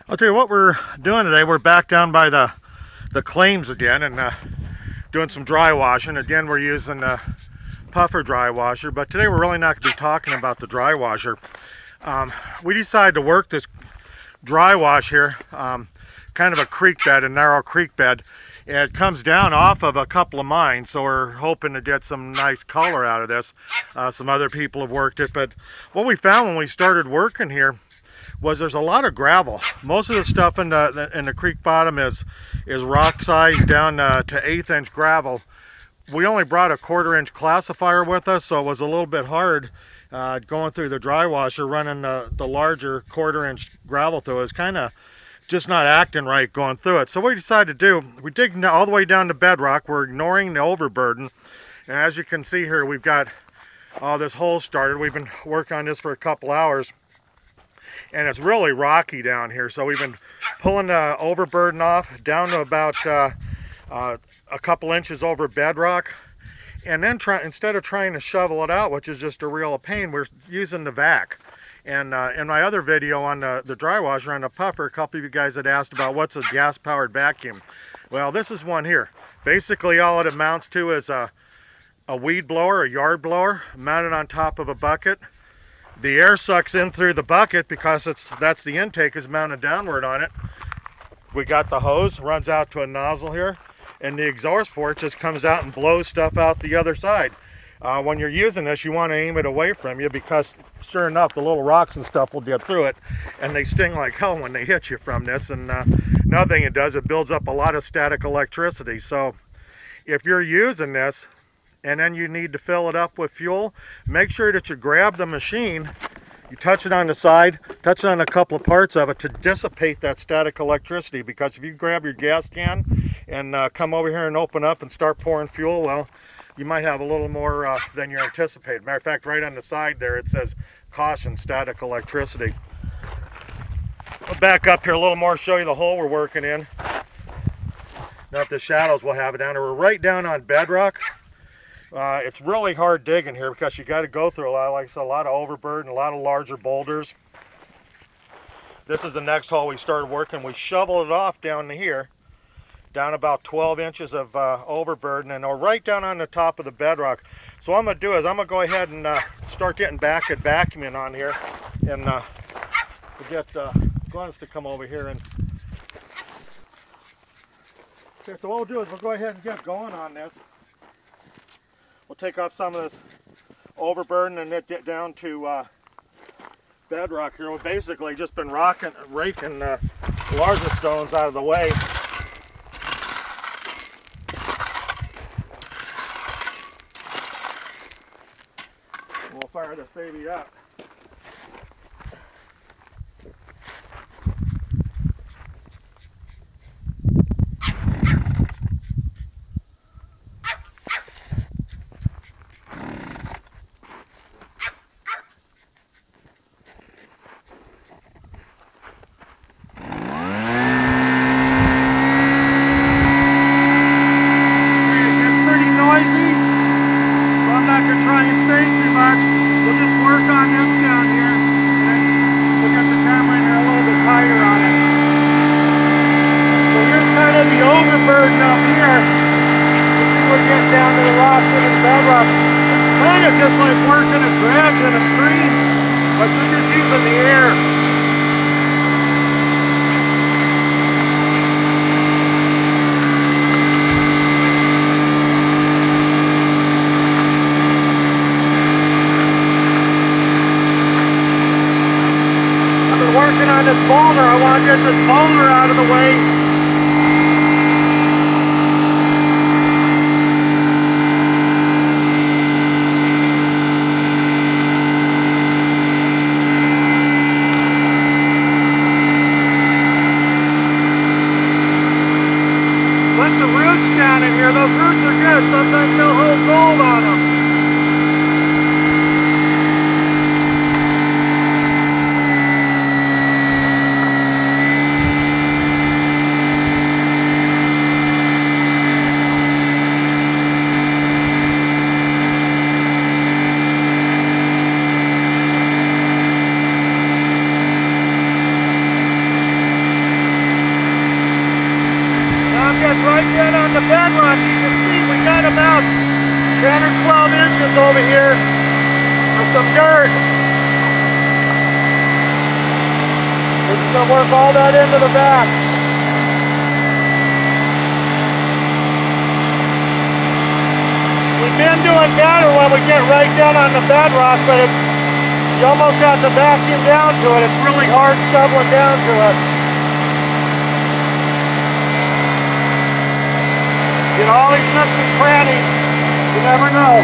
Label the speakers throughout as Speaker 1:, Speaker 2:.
Speaker 1: I'll tell you what we're doing today. We're back down by the claims again and doing some dry washing. Again, we're using the puffer dry washer, but today we're really not going to be talking about the dry washer. We decided to work this dry wash here, kind of a creek bed, a narrow creek bed. And it comes down off of a couple of mines, so we're hoping to get some nice color out of this. Some other people have worked it, but what we found when we started working here was there's a lot of gravel. Most of the stuff in the creek bottom is rock size down to 1/8 inch gravel. We only brought a 1/4 inch classifier with us, so it was a little bit hard going through the dry washer, running the larger 1/4 inch gravel through. It was kind of just not acting right going through it. So what we decided to do, we dig all the way down to bedrock. We're ignoring the overburden, and as you can see here, we've got this hole started. We've been working on this for a couple hours, and it's really rocky down here, so we've been pulling the overburden off down to about a couple inches over bedrock, and then instead of trying to shovel it out, which is just a real pain, we're using the vac. And in my other video on the dry washer on the puffer, a couple of you guys had asked about what's a gas-powered vacuum. Well, this is one here. Basically all it amounts to is a weed blower, a yard blower, mounted on top of a bucket. The air sucks in through the bucket because that's the intake is mounted downward on it. We got the hose, runs out to a nozzle here, and the exhaust port just comes out and blows stuff out the other side. When you're using this, you want to aim it away from you, because sure enough, the little rocks and stuff will get through it, and they sting like hell when they hit you from this. And another thing it does, it builds up a lot of static electricity. So if you're using this and then you need to fill it up with fuel, make sure that you grab the machine, you touch it on the side, touch it on a couple of parts of it to dissipate that static electricity. Because if you grab your gas can and come over here and open up and start pouring fuel, well, you might have a little more than you're anticipating. Matter of fact, right on the side there it says caution, static electricity. I'll back up here a little more, show you the hole we're working in. Not the shadows we'll have it down there. We're right down on bedrock. It's really hard digging here because you got to go through a lot, like I said, a lot of overburden, a lot of larger boulders. This is the next hole we started working. We shoveled it off down to here, down about 12 inches of overburden, and we're right down on the top of the bedrock. So what I'm going to do is I'm going to go ahead and start getting back at vacuuming on here, and we'll get Glennis to come over here. And okay, so what we'll do is we'll go ahead and get going on this. We'll take off some of this overburden and get down to bedrock here. We've basically just been raking the larger stones out of the way. We'll fire this baby up. Overburden up here, you see we're getting down to the rocks and the bedrock. It's kind of just like working a dredge in a stream, but you're just using the air. I've been working on this boulder. I want to get this boulder out of the way. Down in here, those roots are good. Sometimes they'll hold gold on them. boxes over here for some dirt. We're just going to work all that into the back. We've been doing better when we get right down on the bedrock, but you almost got to vacuum down to it. It's really hard shoveling down to it. You know, all these nooks and crannies, you never know.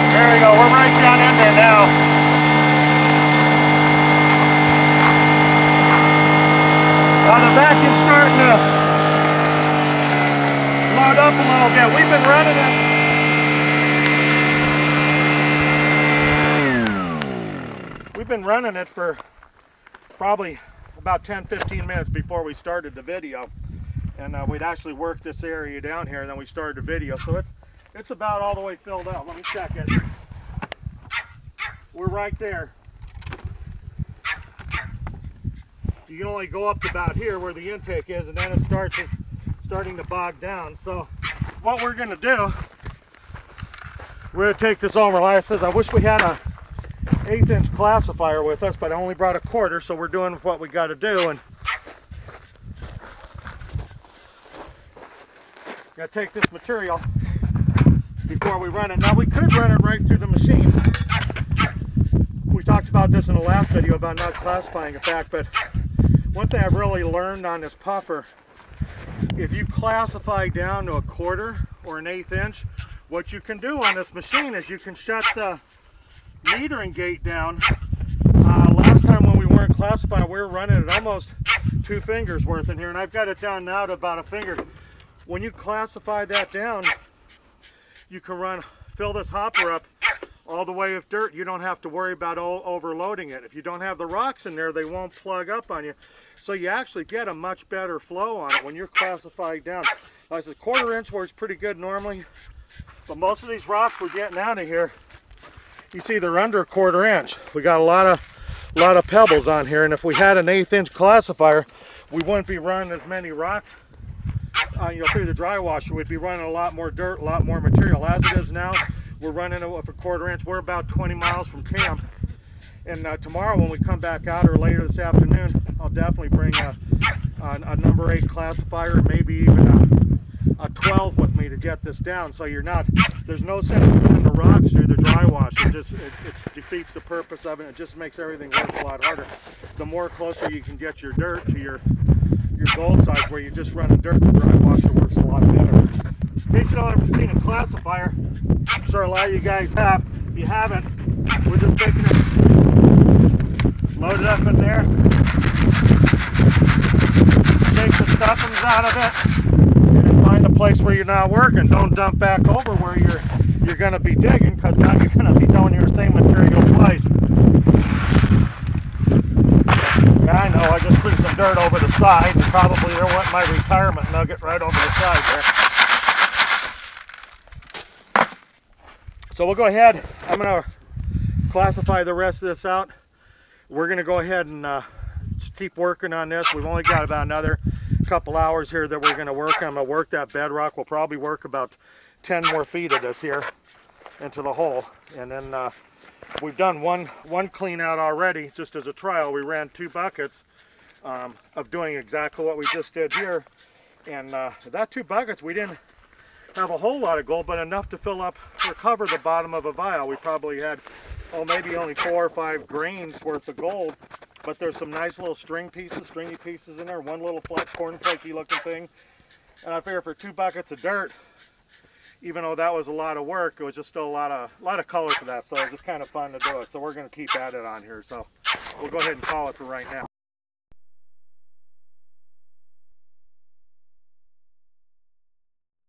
Speaker 1: There we go, we're right down in there now. Now the vacuum's starting to load up a little bit. We've been running it for probably about 10-15 minutes before we started the video, and we'd actually worked this area down here and then we started the video, so it's about all the way filled out. Let me check it. We're right there. You can only go up to about here where the intake is, and then it starting to bog down. So what we're going to do, we're going to take this over. Like I said, I wish we had a 1/8" classifier with us, but I only brought a 1/4, so we're doing what we got to do. And got to take this material before we run it. Now we could run it right through the machine. We talked about this in the last video about not classifying it back, but one thing I've really learned on this puffer, if you classify down to a 1/4 or an 1/8", what you can do on this machine is you can shut the metering gate down. Last time when we weren't classifying, we were running it almost 2 fingers worth in here, and I've got it down now to about 1 finger. When you classify that down, you can fill this hopper up all the way with dirt. You don't have to worry about overloading it. If you don't have the rocks in there, they won't plug up on you. So you actually get a much better flow on it when you're classified down. Like I said, 1/4 inch works pretty good normally, but most of these rocks we're getting out of here, you see they're under 1/4 inch. We got a lot of pebbles on here, and if we had an 1/8" classifier, we wouldn't be running as many rocks. Through the dry washer, we'd be running a lot more dirt, a lot more material. As it is now, we're running it with a 1/4 inch. We're about 20 miles from camp, and tomorrow when we come back out, or later this afternoon, I'll definitely bring a number 8 classifier, maybe even a 12 with me to get this down. So there's no sense in putting the rocks through the dry washer. It defeats the purpose of it. It just makes everything work a lot harder. The more closer you can get your dirt to your gold size, where you just run a dirt, the dry washer works a lot better. In case you don't ever seen a classifier, I'm sure a lot of you guys have. If you haven't, we're just taking it, load it up in there, take the stuffings out of it, and then find a place where you're not working. Don't dump back over where you're going to be digging, because now you're going to be doing your same material twice. Yeah, I know, I just threw some dirt over the side, and probably there went my retirement nugget right over the side there. So we'll go ahead, I'm going to classify the rest of this out. We're going to go ahead and keep working on this. We've only got about another couple hours here that we're going to work. I'm going to work that bedrock. We'll probably work about 10 more feet of this here into the hole, and then we've done one clean out already. Just as a trial, we ran 2 buckets of doing exactly what we just did here, and that 2 buckets, we didn't have a whole lot of gold, but enough to fill up or cover the bottom of a vial. We probably had, maybe only 4 or 5 grains worth of gold, but there's some nice little stringy pieces in there, one little cornflakey looking thing, and I figure for 2 buckets of dirt, even though that was a lot of work, it was just still a lot of color for that, so it was just kind of fun to do it. So we're going to keep at it on here, so we'll go ahead and call it for right now.